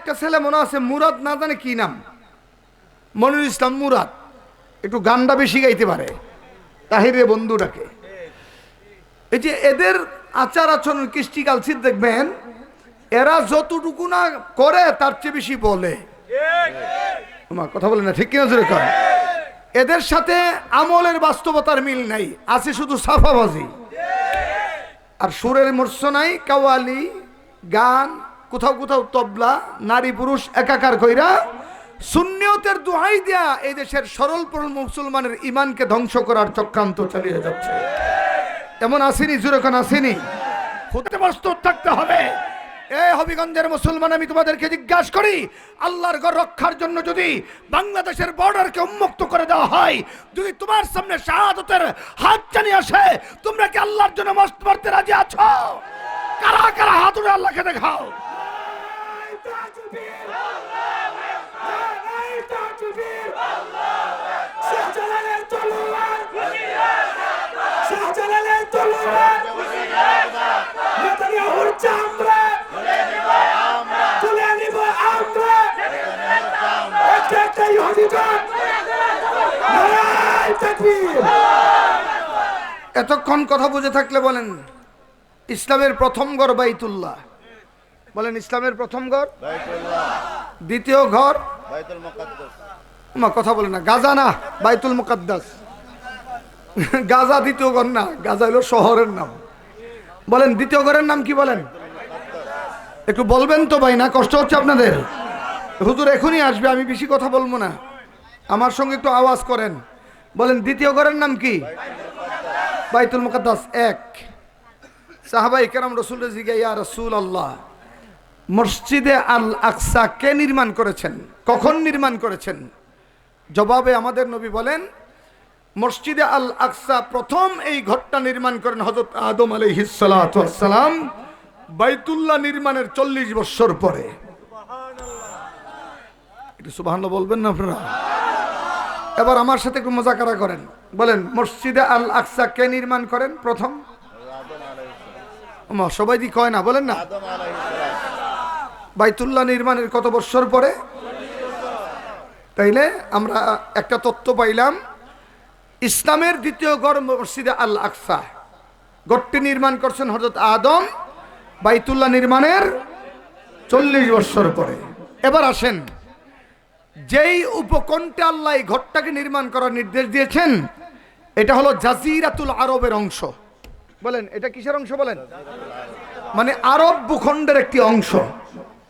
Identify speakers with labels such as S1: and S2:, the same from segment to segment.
S1: একটা ছেলে মনে আছে মুরাদ, না জানে কি নাম, মনিরুল ইসলাম মুরাদ, একটু গানটা বেশি গাইতে পারে, তাহিরে বন্ধুটাকে। এই যে এদের আচার আচরণ, কৃষ্টি কালচিত দেখবেন, এরা যতটুকু না করে তার চেয়ে বেশি বলে। কথা বলে না, ঠিক কিনা জোরে কর। এদের সাথে আমলের বাস্তবতার মিল নাই, আছে শুধু সাফাবাজি আর সুরের মূর্ছনায় কাওয়ালি গান, কোথাও কোথাও তবলা, নারী পুরুষ একাকার কইরা সুন্নিয়তের দোহাই দিয়া এই দেশের সরল পরল মুসলমানের ইমানকে ধ্বংস করার চক্রান্ত চালিয়ে যাচ্ছে। এমন আসেনি, জুরেখন আসেনি, হতে প্রস্তুত থাকতে হবে। এই হবিগঞ্জের মুসলমান, আমি তোমাদেরকে জিজ্ঞাসা করি, আল্লাহর ঘর রক্ষার জন্য যদি বাংলাদেশের বর্ডারকে উন্মুক্ত করে দেওয়া হয়, যদি তোমার সামনে শাহাদাতের হাত জানিয়ে আসে, তোমরা কি আল্লাহর জন্য মস্ত মারতে রাজি আছো? কারা কারা হাত উঠে আল্লাহকে দেখাও। এতক্ষণ কথা বুঝে থাকলে বলেন ইসলামের প্রথম ঘর বাইতুল্লাহ। বলেন ইসলামের প্রথম ঘর বাইতুল্লাহ, দ্বিতীয় ঘর বাইতুল মুকাদ্দাস। কথা বলেন না, গাজা না, বাইতুল মুকাদ্দাস। গাজা দ্বিতীয় ঘর না, গাজা হলো শহরের নাম। বলেন দ্বিতীয় ঘরের নাম কি? বলেন একটু বলবেন তো ভাই, না কষ্ট হচ্ছে আপনাদের? হুজুর এখনই আসবে, আমি বেশি কথা বলবো না, আমার সঙ্গে একটু আওয়াজ করেন। বলেন দ্বিতীয় ঘরের নাম কি? বাইতুল মুকাদ্দাস। এক সাহাবায়ে কেরাম রাসূলের জিজ্ঞাসা, ইয়া রাসূলুল্লাহ, মসজিদে আল আকসা কে নির্মাণ করেছেন, কখন নির্মাণ করেছেন? জবাবে আমাদের নবী বলেন, মসজিদে আল আকসা প্রথম এই ঘরটা নির্মাণ করেন হযরত আদম আলাইহিস সালাতু ওয়াস সালাম বাইতুল্লাহ নির্মাণের 40 বছর পরে। একটু সুবহানাল্লাহ বলবেন না আপনারা? এবার আমার সাথে একটু মুযাকারা করেন। বলেন মসজিদে আল আকসা কে নির্মাণ করেন প্রথম? সবাই দি কয় না, বলেন না। বাইতুল্লাহ নির্মাণের কত বছর পরে? তাইলে আমরা একটা তথ্য পাইলাম, ইসলামের দ্বিতীয় ঘর মসজিদে আল আকসা, ঘরটি নির্মাণ করছেন হযরত আদম, বাইতুল্লাহ নির্মাণের 40 বছর পরে। এবার আসেন, যেই উপকণ্ঠে আল্লাহ এই ঘরটাকে নির্মাণ করার নির্দেশ দিয়েছেন, এটা হলো জাজিরাতুল আরবের অংশ। বলেন এটা কিসের অংশ? বলেন মানে আরব ভূখণ্ডের একটি অংশ,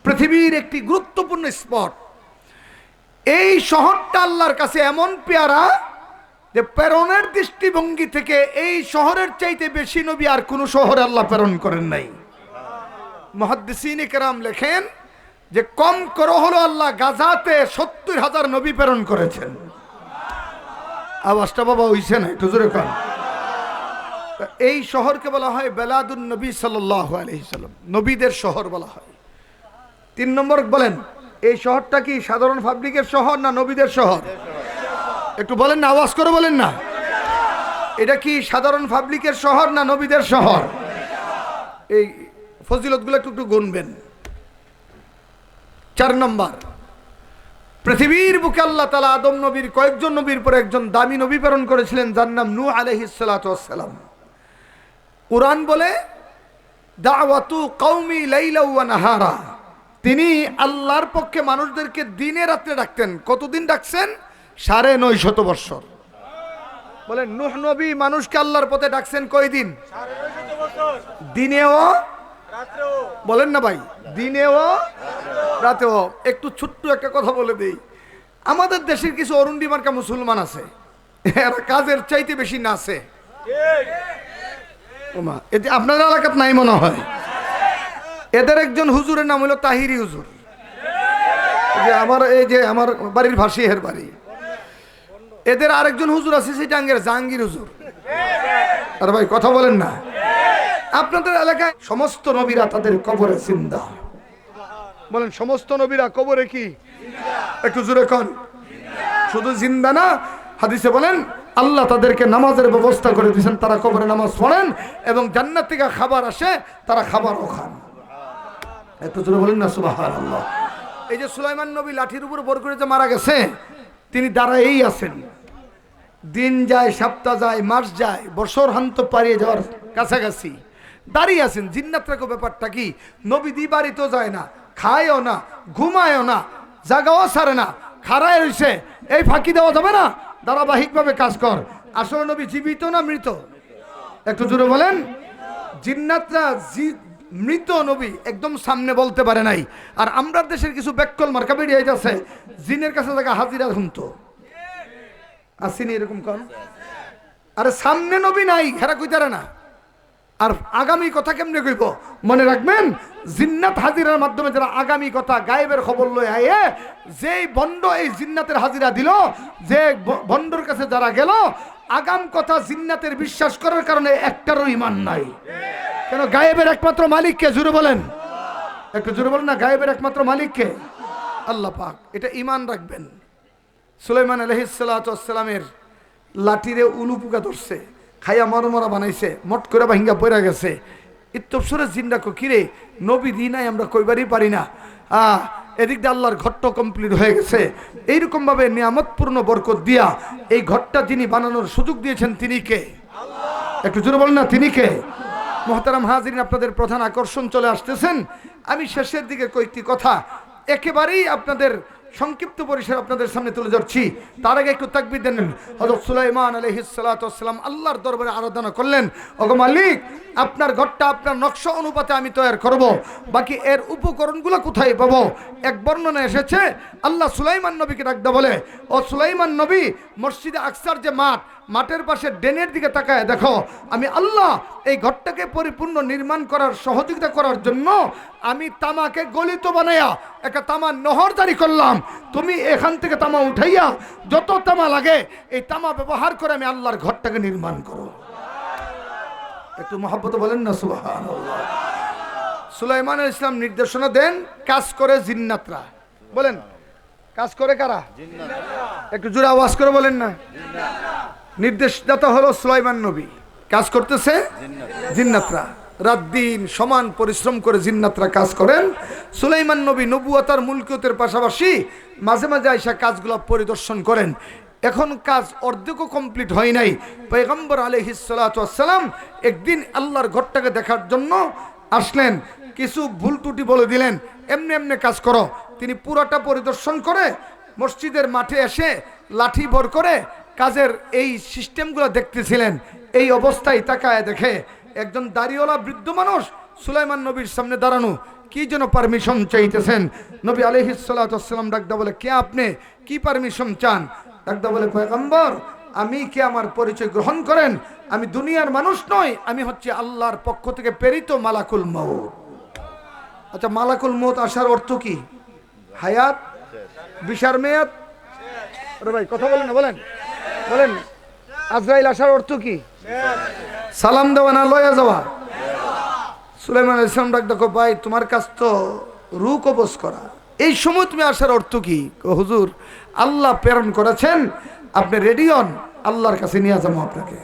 S1: পৃথিবীর একটি গুরুত্বপূর্ণ স্পট। এই শহরটা আল্লাহর কাছে এমন পেয়ারা যে প্রেরণের দৃষ্টিভঙ্গি থেকে এই শহরের চাইতে বেশি নবী আর কোন শহরে আল্লাহ প্রেরণ করেন নাই। মুহাদ্দিসিনে কেরাম লেখেন যে কম করে হলো আল্লাহ গাজাতে 70,000 নবী প্রেরণ করেছেন। আওয়াজটা বাবা হইছে না, একটু জোরে কর। এই শহরকে বলা হয় বেলাদুন নবী সাল্লাল্লাহু আলাইহি সাল্লাম, নবীদের শহর বলা হয়। 3 নম্বর বলেন, এই শহরটা কি সাধারণ পাবলিকের শহর না নবীদের শহর? একটু বলেন না, আওয়াজ করে বলেন না। এটা কি সাধারণ পাবলিকের শহর না নবীদের শহর? এই ফজিলতগুলো একটু একটু গুনবেন। 4 নম্বর, পৃথিবীর বুকে আল্লাহ তাআলা আদম নবীর কয়েকজন নবীর পর একজন দামি নবী প্রেরণ করেছিলেন, যার নাম নূহ আলাইহিস সালাতু ওয়াস সালাম। কুরআন বলে দাওয়াতু কওমি লাইলা ওয়া নাহারা, তিনি আল্লাহর পক্ষে মানুষদেরকে দিনে রাতে ডাকতেন। কতদিন ডাকছেন? 950 বছর। বলেন নূহ নবী মানুষকে আল্লাহর পথে ডাকছেন কয়দিন? 950 বছর। দিনেও রাতেও। বলেন না ভাই, দিনেও রাতেও। একটু ছোট্ট একটা কথা বলে দেই, আমাদের দেশের কিছু অরুণডি মার্কা মুসলমান আছে, এরা কাজের চাইতে বেশি নাচে। ওমা, এতে আপনাদের এলাকাত নাই মনে হয়। এদের একজন হুজুরের নাম হলো তাহিরি হুজুর, আমার বাড়ির ভাসিয়ের বাড়ি। এদের আরেকজন হুজুর আছে সিটাঙ্গের জাহাঙ্গীর হুজুর। আর ভাই কথা বলেন না, আপনাদের এলাকায় সমস্ত নবীরা তাদের কবরে জিন্দা। বলেন সমস্ত নবীরা কবরে কি? একটু জোরে কন। শুধু জিন্দা না, হাদিসে বলেন আল্লাহ তাদেরকে নামাজের ব্যবস্থা করে দিয়েছেন, তারা কবরে নামাজ পড়েন এবং জান্নাত থেকে খাবার আসে, তারা খাবারও খান। একটু জোরে বলেন না সুবহানাল্লাহ। এই যে সুলাইমান নবী লাঠির উপর ভর করে যে মারা গেছে, তিনি দাঁড়ায়েই আছেন। দিন যায়, সপ্তাহ যায়, মাস যায়, বছর হান্ত পারিয়ে যাওয়ার কাছাকাছি দাঁড়িয়ে আছেন। জিন্নাতরাকে ব্যাপারটা কি, নবী দি বাড়িতেও যায় না, খায়ও না, ঘুমায়ও না, জাগাও ছাড়ে না, খাড়ায় রইছে। এই ফাঁকি দেওয়া যাবে না, ধারাবাহিকভাবে কাজ কর। আসলে নবী জীবিত না মৃত? একটু জোরে বলেন। জিন্নাতরা মৃত, নবী একদম সামনে বলতে পারে নাই। আর আমরা দেশের কিছু ব্যাককল মার্কা বেরিয়ে যাচ্ছে, জিনের কাছে থাকা হাজিরা শুনতো আসিনি এরকম কন। আরে সামনে নবী নাই, হেরা কইতারে না। আর আগামী কথা কেমনে কইব? মনে রাখবেন, জিন্নাত হাজিরার মাধ্যমে যারা আগামী কথা গায়েবের খবর লয়ে আয়ে, যেই বন্ড এই জিন্নাতের হাজিরা দিল, যে বন্ডর কাছে যারা গেল, আগাম কথা জিন্নাতের বিশ্বাস করার কারণে একটারও ঈমান নাই। কেন? গায়েবের একমাত্র মালিককে, জুড়ে বলেন, একটু জুড়ে বলেন না, গায়েবের একমাত্র মালিককে আল্লাহ পাক। এটা ঈমান রাখবেন। সুলাইমান আলাইহিস সালাতু ওয়াস সালামের লাঠিরে উলু পোকা ধরছে, খাইয়া মরমরা বানাইছে, মট করে ভাঙ্গা পড়ে গেছে। ইত্তফসরে জিন্দা কিরে নবী দিনাই আমরা কইবারই পারি না। এদিক দিয়ে আল্লাহর ঘরটা কমপ্লিট হয়ে গেছে। এইরকমভাবে নিয়ামতপূর্ণ বরকত দিয়া এই ঘরটা যিনি বানানোর সুযোগ দিয়েছেন তিনি কে? একটু জোরে বলেন না, তিনি কে? মুহতারাম হাজিরিন, আপনাদের প্রধান আকর্ষণ চলে আসতেছেন। আমি শেষের দিকে কয়েকটি কথা একেবারেই আপনাদের সংক্ষিপ্ত পরিসরে আপনাদের সামনে তুলে ধরছি। তার আগে একটু তাকবীর দেন। হযরত সুলাইমান আলাইহিস সালাতু ওয়াস সালাম আল্লাহর দরবারে আরাধনা করলেন, ওগো মালিক, আপনার ঘরটা আপনার নকশা অনুপাতে আমি তৈরি করব, বাকি এর উপকরণগুলো কোথায় পাবো? এক বর্ণনা এসেছে, আল্লাহ সুলাইমান নবীকে ডাকতে বলে, ও সুলাইমান নবী, মসজিদে আকসার যে মাঠ, মাঠের পাশে ডেনের দিকে তাকায় দেখো, আমি আল্লাহ এই ঘরটাকে পরিপূর্ণ নির্মাণ করার সহযোগিতা করার জন্য আমি তামাকে গলিত বানাইয়া একটা তামার নহর জারি করলাম। তুমি এখান থেকে তামা উঠাইয়া যত তামা লাগে এই তামা ব্যবহার করে আমি আল্লাহর ঘরটাকে নির্মাণ করো। একটু মহব্বত বলেন না সুবহানাল্লাহ। সুলাইমান আলাইহিস সালাম নির্দেশনা দেন, কাজ করে জিন্নাতরা। বলেন, কাজ করে কারা? জিন্নাতরা। একটু জোরে আওয়াজ করে বলেন না। নির্দেশদাতা হলো সুলাইমান নবী, কাজ করতেছে জিন্নাতরা। রাত দিন সমান পরিশ্রম করে জিন্নাতরা কাজ করেন। সুলাইমান নবী নবুয়তার মুলকিয়তের পাশাপাশি মাঝে মাঝে আইসা কাজগুলো পরিদর্শন করেন। এখন কাজ অর্ধেকও কমপ্লিট হয় নাই। পয়গম্বর আলাইহিস সালাতু ওয়াস সালাম একদিন আল্লাহর ঘরটাকে দেখার জন্য আসলেন, কিছু ভুল ত্রুটি বলে দিলেন, এমনি এমনি কাজ করো। তিনি পুরোটা পরিদর্শন করে মসজিদের মাঠে এসে লাঠি ভর করে কাজের এই সিস্টেমগুলো দেখতেছিলেন। এই অবস্থায় তাকায় দেখে একজন দাড়িওয়ালা বৃদ্ধ মানুষ সুলাইমান নবীর সামনে দাঁড়ানো, কি যেন পারমিশন চাইতেছেন। নবী আলাইহিস সালাতু ওয়াস সালাম ডাকদা বলে, কে আপনি, কি পারমিশন চান? ডাকদা বলে, পয়গম্বর, আমি কি আমার পরিচয় গ্রহণ করেন? আমি দুনিয়ার মানুষ নই, আমি হচ্ছে আল্লাহর পক্ষ থেকে প্রেরিত মালাকুল মউত। আচ্ছা, মালাকুল মউত আসার অর্থ কি? হায়াত, বিশার মেয়াদ। আরে ভাই কথা বলেন না, বলেন বলেন। আজরাইল আসার অর্থ কি? সালাম দেওয়া না লয়া যাওয়া। সুলাইমান আলাইহিস সালাম ডাক দেখো, ভাই তোমার কাজ তো রূহ কবজ করা, এই সময় তুমি আসার অর্থ কি? হুজুর, আল্লাহ প্রেরণ করেছেন, আপনি রেডি হন, আল্লাহর কাছে নিয়ে যাবো আপনাকে।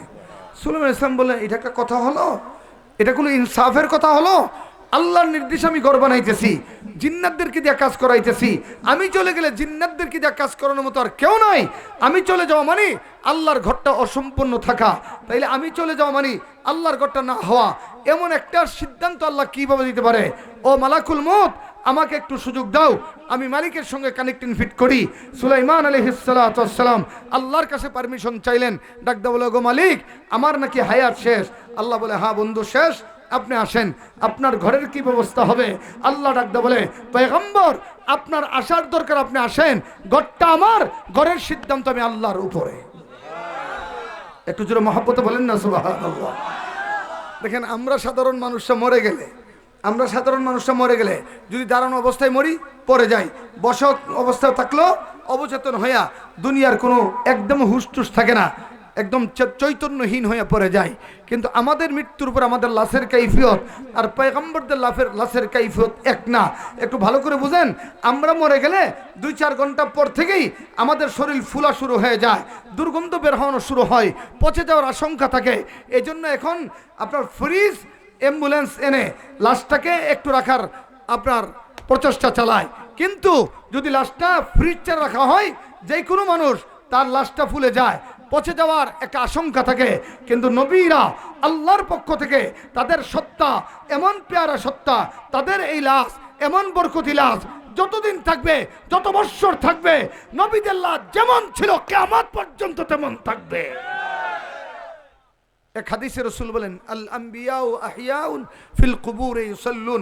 S1: সুলাইমান আলাইহিস সালাম বললেন, এটা একটা কথা হলো? এটা কোনো ইনসাফের কথা হলো? আল্লাহর নির্দেশ আমি ঘর বানাইতেছি, জিন্নাতদেরকে দিয়ে কাজ করাইতেছি, আমি চলে গেলে জিন্নাতদেরকে দিয়ে কাজ করানোর মতো আর কেউ নাই। আমি চলে যাওয়া মানে আল্লাহর ঘরটা অসম্পূর্ণ থাকা, তাইলে আমি চলে যাওয়া মানে আল্লাহর ঘরটা না হওয়া, এমন একটা সিদ্ধান্ত আল্লাহ কিভাবে দিতে পারে? ও মালাকুল মউত, আমাকে একটু সুযোগ দাও, আমি মালিকের সঙ্গে কানেক্টিং ফিট করি। সুলাইমান আলাইহিস সালাতু ওয়াস সালাম আল্লাহর কাছে পারমিশন চাইলেন। ডাকদা বলে, গো মালিক, আমার নাকি হায়াত শেষ। আল্লাহ বলে, হ্যাঁ বন্ধু, শেষ, আপনি আসেন, আপনার ঘরের কি ব্যবস্থা হবে? আল্লাহ ডাকদা বলে, পয়গম্বর, আপনার আসার দরকার, আপনি আসেন, ঘরটা আমার, ঘরের সিদ্ধান্ত আমি আল্লাহর উপরে। একটু জোরে মহব্বতে বলেন না সুবহানাল্লাহ। দেখেন, আমরা সাধারণ মানুষরা মরে গেলে যদি দাঁড়ানো অবস্থায় মরি, পড়ে যাই, বসা অবস্থায় থাকলেও অবচেতন হইয়া দুনিয়ার কোনো একদম হুশটুস থাকে না, একদম চৈতন্যহীন হয়ে পড়ে যায়। কিন্তু আমাদের মৃত্যুর উপর আমাদের লাশের কাইফিয়ত আর পয়গম্বরদের লাশের কাইফিয়ত এক না। একটু ভালো করে বুঝেন, আমরা মরে গেলে 2-4 ঘন্টা পর থেকেই আমাদের শরীর ফুলা শুরু হয়ে যায়, দুর্গন্ধ বের হওয়ানো শুরু হয়, পচে যাওয়ার আশঙ্কা থাকে। এই জন্য এখন আপনার ফ্রিজ, অ্যাম্বুলেন্স এনে লাশটাকে একটু রাখার আপনার প্রচেষ্টা চালায়। কিন্তু যদি লাশটা ফ্রিজে রাখা হয়, যে কোনো মানুষ তার লাশটা ফুলে যায়, পচে যাওয়ার একটা আশঙ্কা থাকে। কিন্তু নবীরা আল্লাহর পক্ষ থেকে তাদের সত্তা এমন পেয়ারা সত্তা, তাদের এই লাশ এমন বরকতি লাশ যতদিন থাকবে, যত বৎসর থাকবে, নবীদের লাশ যেমন ছিল কিয়ামত পর্যন্ত তেমন থাকবে। এক হাদিসে রাসূল বলেন, আল আম্বিয়াউ আহইয়াউন ফিল কুবুরি ইউসাল্লুন।